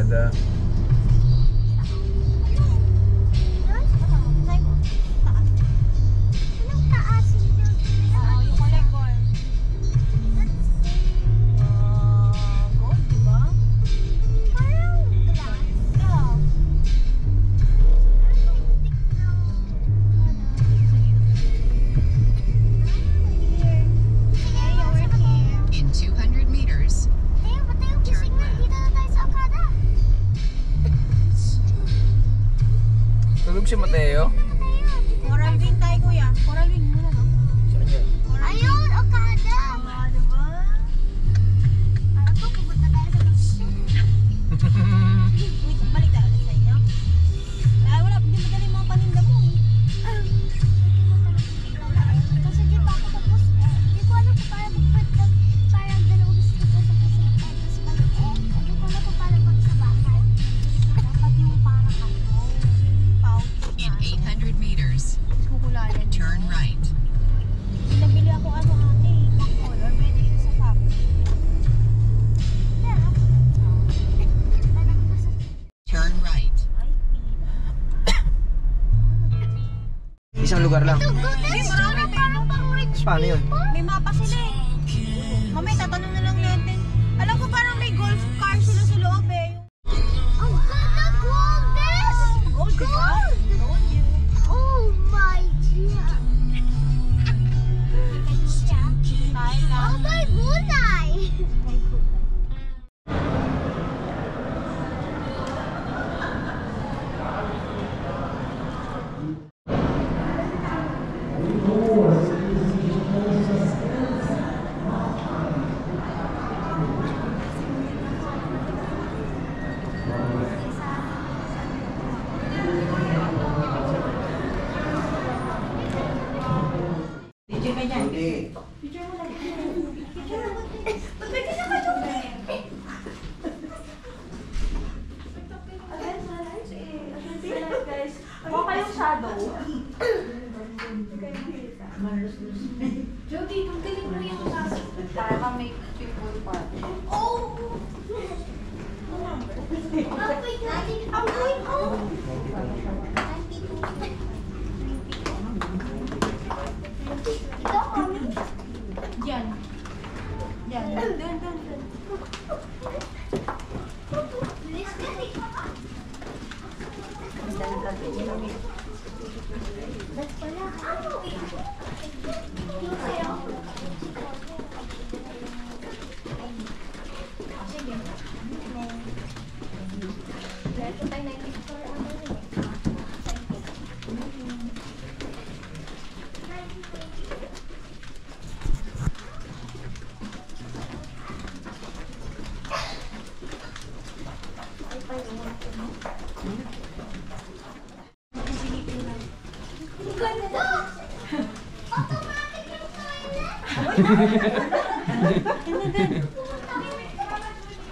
Okada. Tulog si Mateo? Coral Wing tayo kuya. Coral Wing muna no? Saan yan? Ayun, Okada! Diba? Ako, pupunta tayo sa wait, balik tayo ulit sa inyo. Ay, wala, hindi madali mga paninda mo. Kasi di pa ako tapos, di ko alam kung parang magpagdag, parang dalawang gusto ko sa kasi tapos balik hindi ko alam kung parang pag sa bahay. Dapat yung parang in 800 meters, kukulayan. turn right. Nabili ako ate, color, pwede yun sa fabric. Turn right. Isang lugar lang. May marami parang pang rich Paano yun? May mapa sila eh. Mamaya tatanong na lang natin. Alam ko parang may golf car sila sa loob eh. Ang ganda gold! Gold! Oh my God! Oh my gulay! Jody, tunggalin mo yung saso. Para may people party. Oh! I'm going home! Ito, mami? Diyan. Diyan. Doon. That's pala.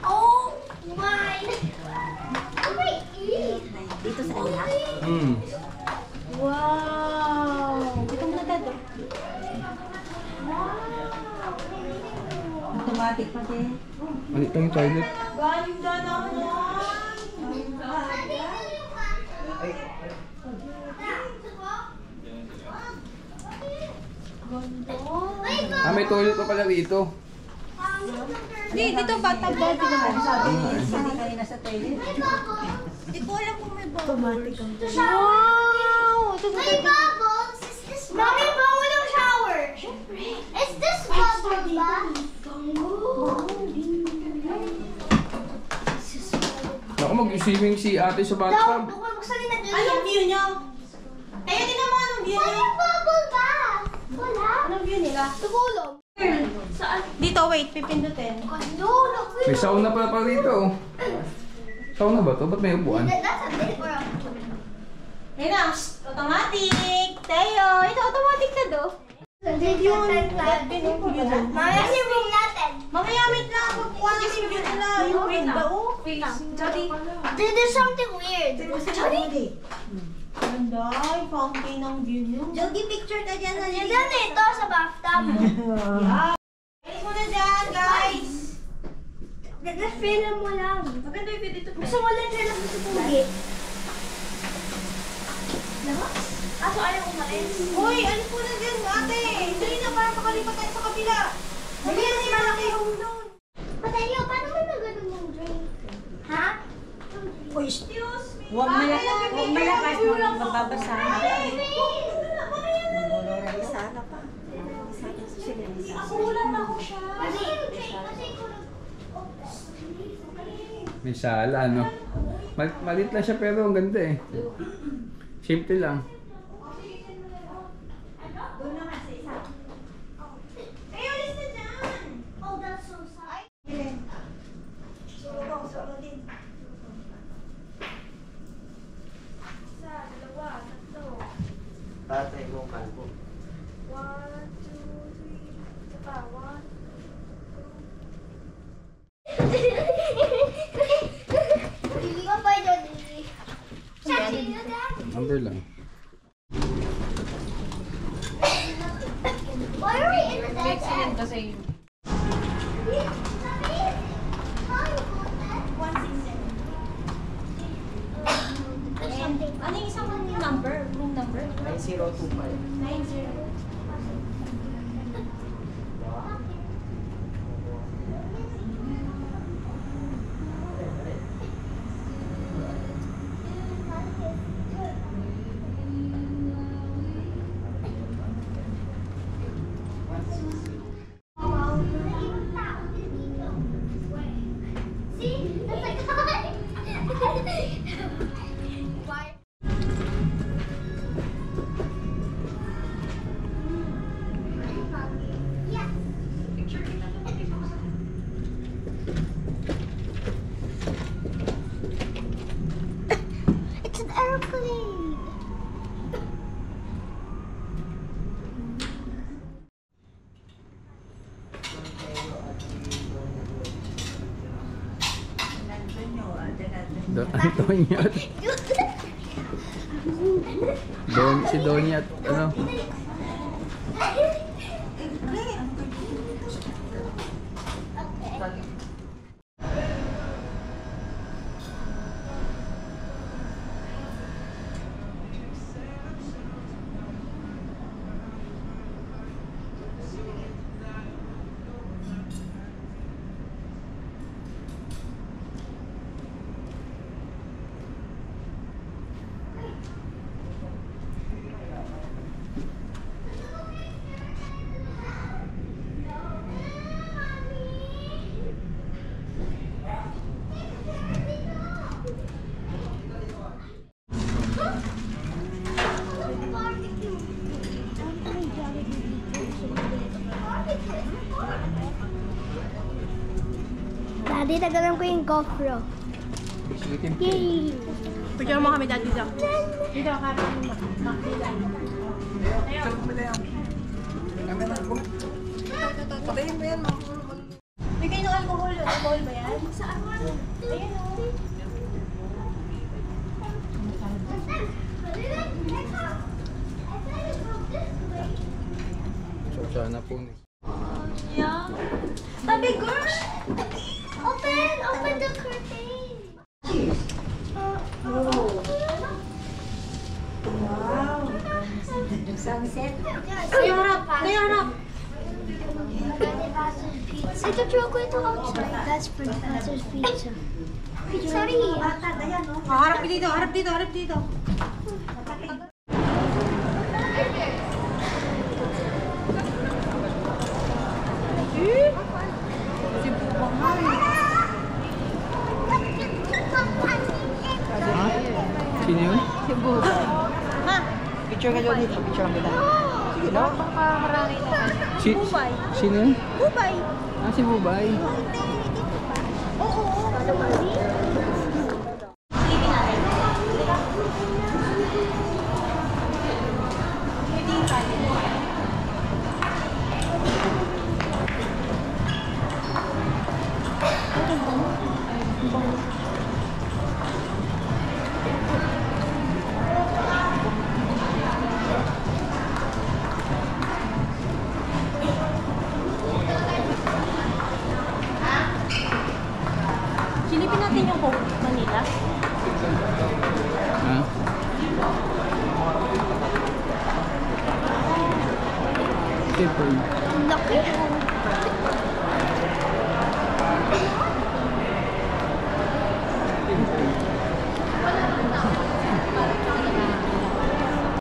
Oh my! Dito sa ala? Wow! Dito mo na dado. Automatic pati. Malit lang yung toilet. Ganda naman! May toilet pa pala dito. Hindi, dito batag dati naman. Sabi kanina sa toilet. Hindi ko alam kung may bubbles. Wow! May bubbles? Is this Mommy, bawal yung shower! Is this bubble ba? Ako mag-swimming si ate sa bathtub. Anong view nyo? Kaya din naman anong view nyo? Walang bubble ba? Wala? Anong view nila? Tumulong. Saan? Dito, wait, pipindutin. May sauna pala pa rito. Sauna ba to? Ba't may upuan? That's a bit or a Hey na, automatic! Tayo! Ito, automatic na do. Mamaya si room natin. Mamaya, wait lang. Magkuha si view nila. Yung window. There's something weird. Jody! Ganda, yung fountain ng view nyo. Jody, picture ka dyan. Yan ito sa bathtub. Guys, muna dyan, guys. Na-film mo lang. Maganda yung video to. Gusto mo lang sila sa pugi. Aso ayaw umalis. Uy, alis po na dyan, ate. Dali na para makalipat tayo sa kabila. Dali na si malaki yung doon. Patayo, paano mo nagano'n yung drink? Ha? Uy, excuse me. Huwag malakas mo lang mababasahan. Sana pa. Kulang ako siya. May sala, no? Malit lang siya pero ang ganda eh. Simple lang. Ay, alis na dyan. Oh, that's so sad. Solo din. Isa, dalawa, tatlo. Tatay mo kalbo. 1, 2, 3. Isa pa, 1. Dili ka pa dyan, Dili. Sabi na dyan. Number lang. Why are we in the dead Excellent end? kasi. Ano yung isang number? Room number? 9025. 90. See? That's like Why? Yes. It's an airplane. Don Antonio at si Donya at ano? Daddy, tagalan ko yung GoPro. Silikin. Yay! Picture mo kami dati dito. Dito ka Patayin mo yan mo. Bigay ng alcohol. Alcohol ba yan? Saan? Ayan o. So sana po. Yeah. Tabi, girl! Open! Open the curtain! Wow. Sunset. Tayo harap! Tayo harap! Ito, throw ko ito outside. That's for Professor's pizza. Sorry! Harap dito, harap dito, harap dito. Sino yun? Picture ka dyan dito, picture kita. Sige na. Si, sino yun? Bubay! Ah, si Bubay. Leopard. Ang laki.